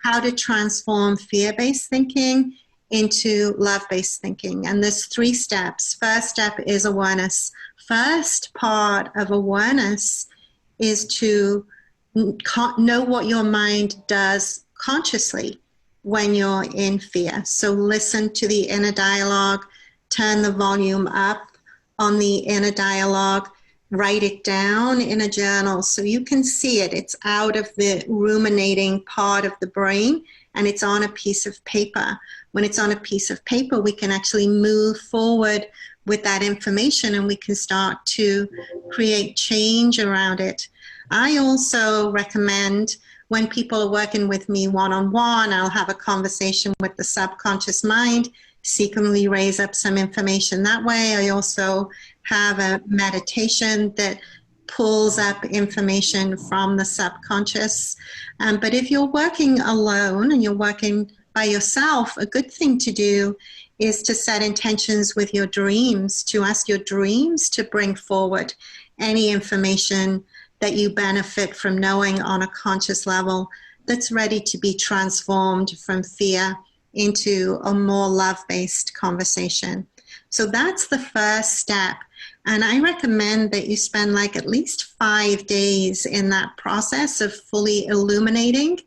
how to transform fear-based thinking into love-based thinking. And there's 3 steps. First step is awareness. First part of awareness is to know what your mind does consciously when you're in fear. So listen to the inner dialogue, turn the volume up on the inner dialogue, write it down in a journal so you can see it. It's out of the ruminating part of the brain and it's on a piece of paper. When it's on a piece of paper, we can actually move forward with that information and we can start to create change around it. I also recommend when people are working with me one-on-one, I'll have a conversation with the subconscious mind, secretly raise up some information that way. I also have a meditation that pulls up information from the subconscious. But if you're working alone and you're working by yourself, a good thing to do is to set intentions with your dreams, to ask your dreams to bring forward any information that you benefit from knowing on a conscious level that's ready to be transformed from fear into a more love-based conversation. So that's the first step. And I recommend that you spend like at least 5 days in that process of fully illuminating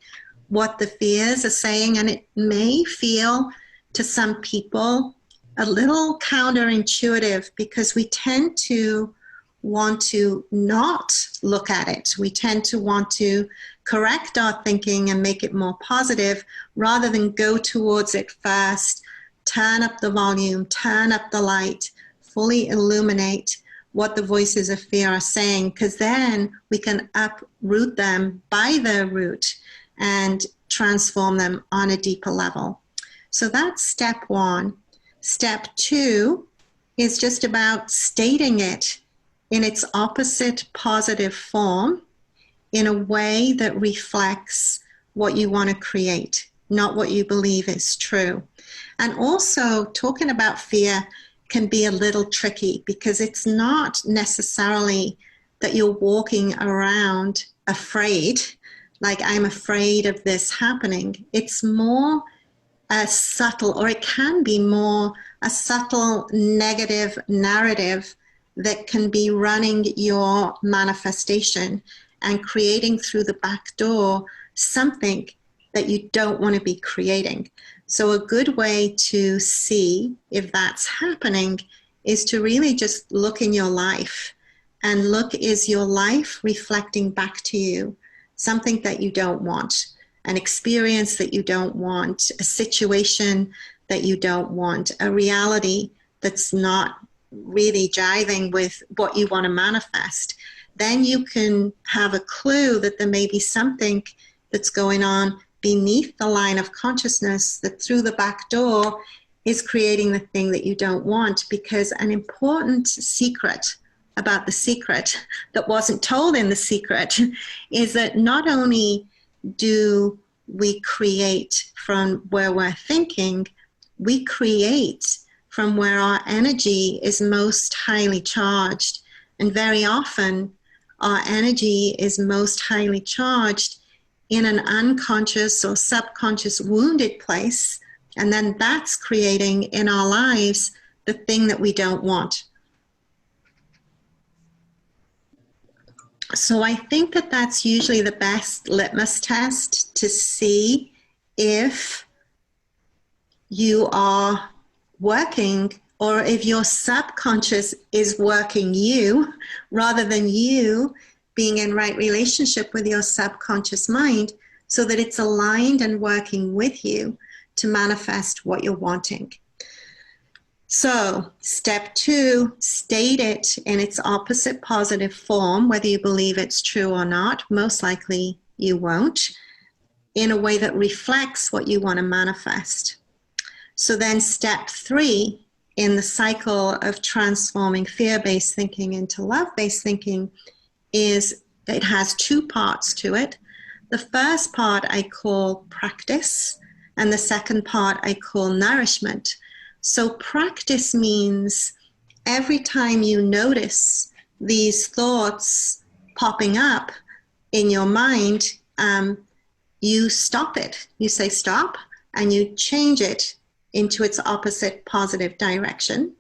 what the fears are saying. And it may feel to some people a little counterintuitive because we tend to want to not look at it. We tend to want to correct our thinking and make it more positive rather than go towards it first, turn up the volume, turn up the light, fully illuminate what the voices of fear are saying, because then we can uproot them by their root and transform them on a deeper level. So that's step 1. Step 2 is just about stating it in its opposite positive form in a way that reflects what you want to create, not what you believe is true. And also talking about fear can be a little tricky because it's not necessarily that you're walking around afraid, like I'm afraid of this happening. It's more a subtle, or it can be more a subtle negative narrative that can be running your manifestation and creating through the back door something that you don't want to be creating. So a good way to see if that's happening is to really just look in your life and look, is your life reflecting back to you something that you don't want, an experience that you don't want, a situation that you don't want, a reality that's not really jiving with what you want to manifest. Then you can have a clue that there may be something that's going on beneath the line of consciousness that through the back door is creating the thing that you don't want. Because an important secret about the secret that wasn't told in the secret is that not only do we create from where we're thinking, we create from where our energy is most highly charged. And very often, our energy is most highly charged in an unconscious or subconscious wounded place. And then that's creating in our lives the thing that we don't want. So I think that that's usually the best litmus test to see if you are working or if your subconscious is working you rather than you being in right relationship with your subconscious mind so that it's aligned and working with you to manifest what you're wanting. So step 2, state it in its opposite positive form, whether you believe it's true or not. Most likely you won't, in a way that reflects what you want to manifest. So then step 3 in the cycle of transforming fear-based thinking into love-based thinking is it has 2 parts to it. The first part I call practice, and the second part I call nourishment. So practice means every time you notice these thoughts popping up in your mind, you stop it. You say stop, and you change it into its opposite positive direction.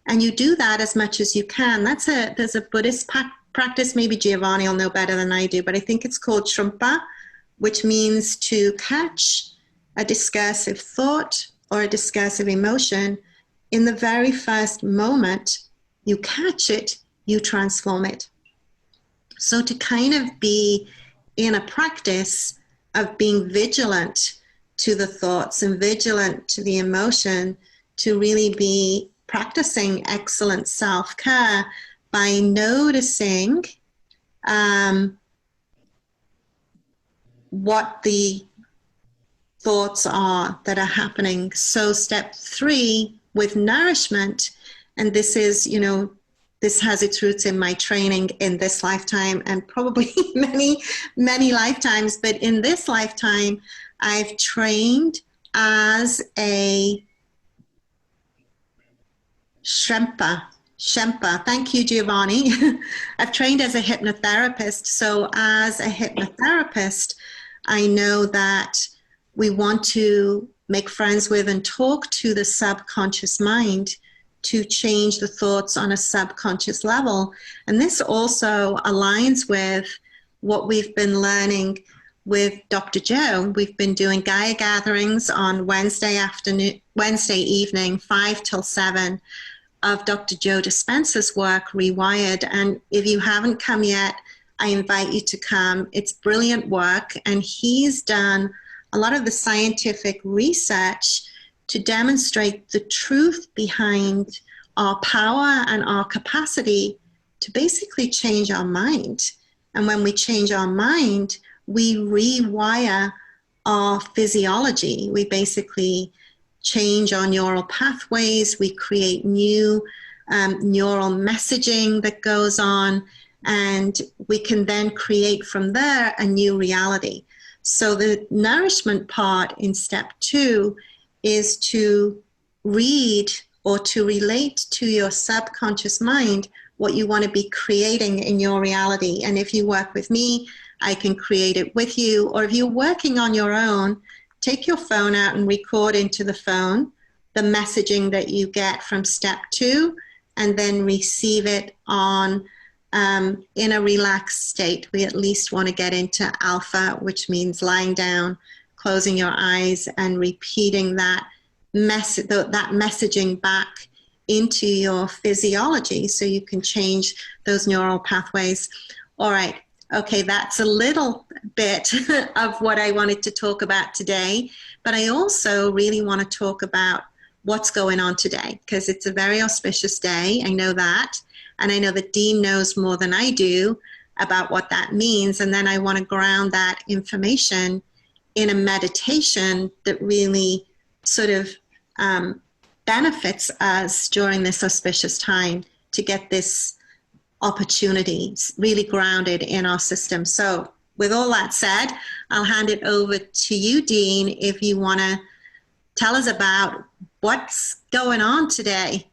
And you do that as much as you can. There's a Buddhist practice, maybe Giovanni will know better than I do, but I think it's called Trungpa, which means to catch a discursive thought or a discursive emotion. In the very first moment you catch it, you transform it. So to kind of be in a practice of being vigilant to the thoughts and vigilant to the emotion, to really be practicing excellent self-care by noticing what the thoughts are that are happening. So step 3 with nourishment, and this is, this has its roots in my training in this lifetime and probably many, many lifetimes, but in this lifetime, I've trained as a Sherpa. Thank you, Giovanni. I've trained as a hypnotherapist. So as a hypnotherapist, I know that we want to make friends with and talk to the subconscious mind to change the thoughts on a subconscious level. And this also aligns with what we've been learning with Dr. Joe. We've been doing Gaia gatherings on Wednesday evening, 5 till 7, of Dr. Joe Dispenza's work, Rewired. And if you haven't come yet, I invite you to come. It's brilliant work, and he's done a lot of the scientific research to demonstrate the truth behind our power and our capacity to basically change our mind. And when we change our mind, we rewire our physiology. We basically change our neural pathways. We create new neural messaging that goes on, and we can then create from there a new reality. So the nourishment part in step 2 is to read or to relate to your subconscious mind what you want to be creating in your reality. And if you work with me, I can create it with you. Or if you're working on your own, take your phone out and record into the phone the messaging that you get from step 2, and then receive it on in a relaxed state. We at least want to get into alpha, which means lying down, closing your eyes, and repeating that messaging back into your physiology so you can change those neural pathways. All right. Okay, that's a little bit of what I wanted to talk about today, but I also really want to talk about what's going on today, because it's a very auspicious day. I know that. And I know that Dean knows more than I do about what that means. And then I want to ground that information in a meditation that really sort of benefits us during this auspicious time to get this opportunity really grounded in our system. So with all that said, I'll hand it over to you, Dean, if you want to tell us about what's going on today.